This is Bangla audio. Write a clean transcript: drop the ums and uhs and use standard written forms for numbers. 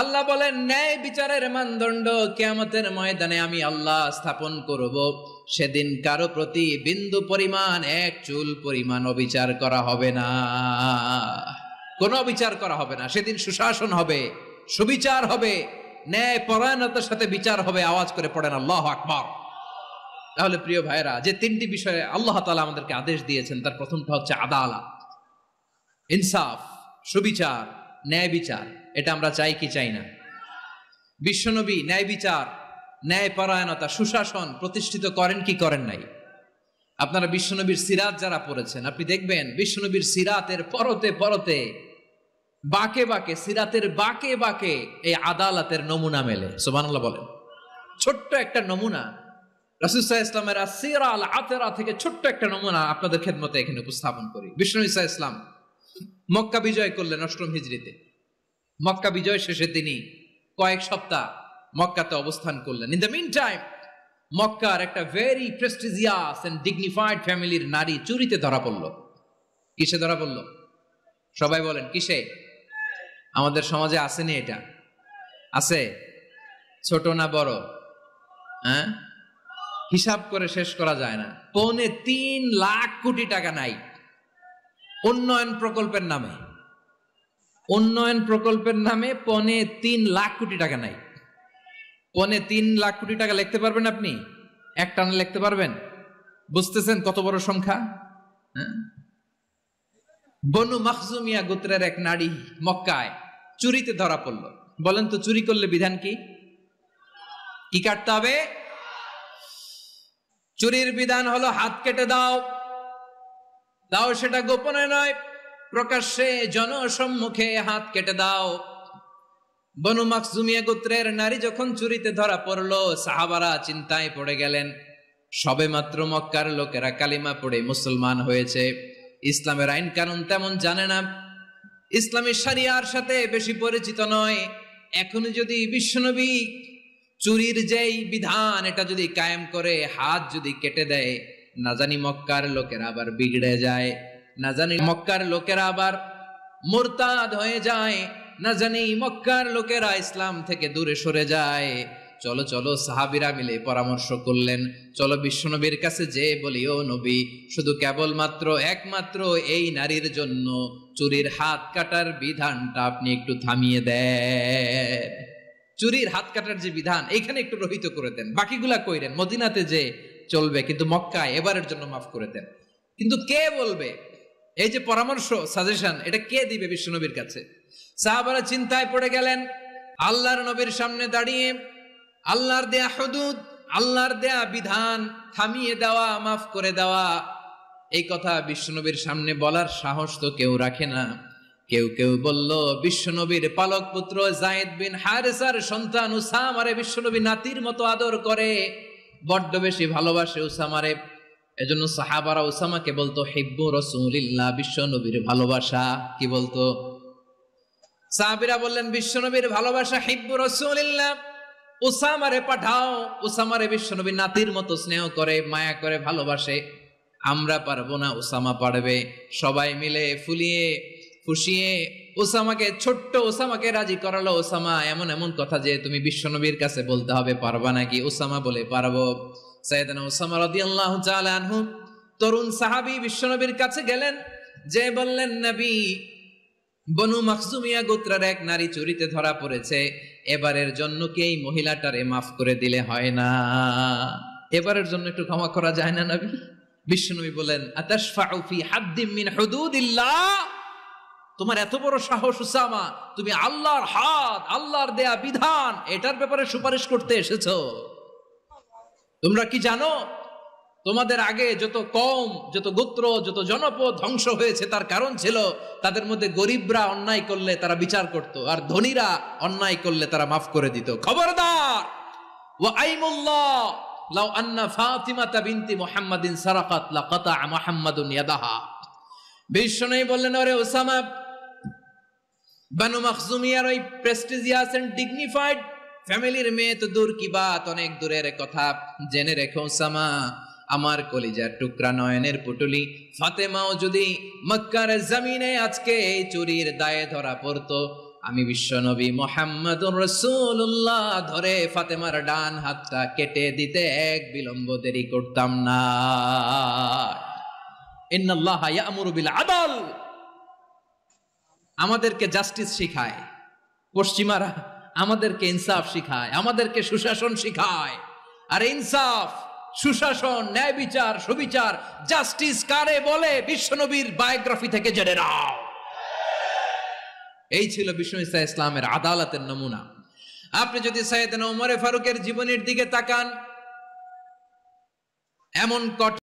আল্লাহ বলেন ন্যায় বিচারের মানদণ্ড কিয়ামতের ময়দানে আমি আল্লাহ স্থাপন করব। সেদিন কারো প্রতি বিন্দু পরিমাণ, এক চুল পরিমাণ অবিচার করা হবে না, কোনো অবিচার করা হবে না। সেদিন সুশাসন হবে, সুবিচার হবে, ন্যায় পরায়ণতার সাথে বিচার হবে। আওয়াজ করে পড়েন আল্লাহু আকবার। তাহলে প্রিয় ভাইরা, যে তিনটি বিষয়ে আল্লাহ তাআলা আমাদেরকে আদেশ দিয়েছেন, তার প্রথমটা হচ্ছে আদালত, ইনসাফ, সুবিচার, ন্যায় বিচার। এটা আমরা চাই কি চাই না? বিশ্বনবী ন্যায় বিচার, ন্যায় পরায়ণতা, সুশাসন প্রতিষ্ঠিত করেন কি করেন নাই? আপনারা বিশ্বনবীর সিরাত যারা পড়েছেন, আপনি দেখবেন বিশ্বনবীর সিরাতের পরতে পরতে, বাঁকে বাঁকে, সিরাতের বাঁকে বাঁকে এই আদালতের নমুনা মেলে। সুবহানাল্লাহ বলেন। ছোট্ট একটা নমুনা রাসূল সাল্লাল্লাহু আলাইহি ওয়াসাল্লামের আসসিরা আল আতেরা থেকে ছোট্ট একটা নমুনা আপনাদের খেদমতে এখানে উপস্থাপন করি। বিশ্বনবী সাল্লাল্লাহু আলাইহি ওয়াসাল্লাম মক্কা বিজয় করলেন ৮ম হিজরিতে। মক্কা বিজয় শেষে তিনি কয়েক সপ্তাহ মক্কাতে অবস্থান করলেন। ইন দ্য মিন টাইম মক্কার একটা ভেরি প্রেস্টিজিয়াস এন্ড ডিগনিফাইড ফ্যামিলির নারী চুরিতে ধরা পড়ল। কিসে ধরা পড়ল? সবাই বলেন কিসে? আমাদের সমাজে আসেনি এটা? আছে? ছোট না বড়? হ্যাঁ, হিসাব করে শেষ করা যায় না। ৩.৫ লাখ কোটি টাকা নাই উন্নয়ন প্রকল্পের নামে। উন্নয়ন প্রকল্পের নামে ৩.৫ লাখ কোটি টাকা নাই। ৩.৫ লাখ কোটি টাকা লিখতে পারবেন আপনি? এক টানে লিখতে পারবেন? বুঝতেছেন কত বড় সংখ্যা? বনু মাখজুমিয়া গোত্রের এক নারী মক্কায় চুরিতে ধরা পড়ল। বলেন তো চুরি করলে বিধান কি? কি কাটতে হবে? চুরির বিধান হলো হাত কেটে দাও। দাও সেটা গোপনে নয়, প্রকাশ্যে জনসম্মুখে হাত কেটে দাও। বনু মাখজুমিয়া গোত্রের নারী যখন চুরিতে ধরা পড়লো, সাহাবারা চিন্তায় পড়ে গেলেন। সবে মাত্র মক্কার লোকেরা কালিমা পড়ে মুসলমান হয়েছে, ইসলামের আইন কানুন তেমন জানে না, ইসলামী শরিয়ার সাথে বেশি পরিচিত নয়। এখন যদি বিশ্বনবী চুরির যেই বিধান এটা যদি কায়েম করে হাত যদি কেটে দেয়, না জানি মক্কার লোকেরা আবার বিগড়ে যায়, না জানি মক্কার লোকেরা আবার মুরতাদ হয়ে যায়, না জানি মক্কার লোকেরা ইসলাম থেকে দূরে সরে যায়। চলো চলো, সাহাবীরা মিলে পরামর্শ করলেন, চলো বিশ্বনবীর কাছে যে বলি, ও নবী, শুধু কেবলমাত্র একমাত্র এই নারীর জন্য চুরির হাত কাটার বিধানটা আপনি একটু থামিয়ে দেন। চুরির হাত কাটার যে বিধান এইখানে একটু রহিত করে দেন, বাকিগুলা কইরেন মদিনাতে যে চলবে, কিন্তু মক্কায় এবারের জন্য মাফ করে দেন। কিন্তু কে বলবে? এই যে পরামর্শ, সাজেশন, এটা কে দিবে বিশ্বনবীর কাছে? সাহাবারা চিন্তায় পড়ে গেলেন। আল্লাহর নবীর সামনে দাঁড়িয়ে আল্লাহর দেয়া হুদুদ, আল্লাহর দেয়া বিধান থামিয়ে দেওয়া, মাফ করে দেওয়া, এই কথা বিশ্বনবীর সামনে বলার সাহস তো কেউ রাখে না। কেউ কেউ বলল, বিশ্বনবীর পালক পুত্র যায়েদ বিন হারেসার সন্তান উসামারে বিশ্বনবী নাতির মতো আদর করে, বড্ড বেশি ভালোবাসে উসামারে। এজন্য সাহাবারা উসামাকে বলতো হিব্বু রাসূলিল্লাহ, বিশ্বনবীর ভালোবাসা। কি বলতো? সাহাবীরা বললেন বিশ্বনবীর ভালোবাসা হিব্বু রাসূলিল্লাহ, উসামারে পাঠাও। উসামারে বিশ্বনবী নাতির মতো স্নেহ করে, মায়া করে, ভালোবাসে। আমরা পারবো না, উসামা পারবে। সবাই মিলে ফুলিয়ে ফুসিয়ে উসামাকে, ছোট্ট উসামাকে রাজি করালো। উসামা এমন এমন কথা যে তুমি বিশ্বনবীর কাছে বলতে হবে, পারবা নাকি? উসামা বলে পারবো। সাইয়েদনা উসামা রাদিয়াল্লাহু তাআলা আনহু তরুণ সাহাবী বিশ্বনবীর কাছে গেলেন, যে বললেন, নবী, বনু মাখজুমিয়া গোত্রের এক নারী চুরিতে ধরা পড়েছে, এবারের জন্য কি এই মহিলাটারে মাফ করে দিলে হয় না? এবারের জন্য একটু ক্ষমা করা যায় না নবী? বিশ্বনবী বলেন, আতাশফাউ ফি হাদ্দিম মিন হুদুদিল্লাহ, তোমার এত বড় সাহস উসামা, তুমি আল্লাহর হাত, আল্লাহর দেয়া বিধান, এটার ব্যাপারে সুপারিশ করতে এসেছো? তোমরা কি জানো তোমাদের আগে যত কওম, যত গোত্র, যত জনপদ ধ্বংস হয়েছে তার কারণ ছিল তাদের মধ্যে গরিবরা অন্যায় করলে তারা বিচার করত, আর ধনীরা অন্যায় করলে তারা মাফ করে দিত। খবরদার! ওয়া আইমুল্লাহ লাউ আন্না ফাতিমাতা বিনতি মুহাম্মাদিন সারাকাত লাকাতা মুহাম্মাদুন ইয়াদাহা। বিশ্বনবী বললেন, ওরে উসামা, বানু মাখজুমিয়ার ওই প্রেস্টিজিয়াস এন্ড ডিগনিফাইড ফ্যামিলির মেয়ে তো দূর কি বাত, অনেক দূরের কথা। জেনে রেখো উসামা, আমার কলিজার টুকরা, নয়নের পুটুলি ফাতেমাও যদি মক্কার জমিনে আজকে এই চুরির দায়ে ধরা পড়তো, আমি বিশ্বনবী মুহাম্মদুর রাসূলুল্লাহ ধরে ফাতেমার ডান হাতটা কেটে দিতে এক বিলম্ব দেরি করতাম না। ইন্নাল্লাহা ইয়া'মুরু বিল আদল, আমাদেরকে জাস্টিস শিখায় পশ্চিমারা, আমাদেরকে ইনসাফ শিখায়, আমাদেরকে সুশাসন শিখায়। আর ইনসাফ, সুশাসন, ন্যায় বিচার, সুবিচার, জাস্টিস কারে বলে বিশ্বনবীর বায়োগ্রাফি থেকে জেনে নাও। এই ছিল বিষ্ণু ইসা ইসলামের আদালতের নমুনা। আপনি যদি সাইয়েদনা ওমর ফারুকের জীবনের দিকে তাকান, এমন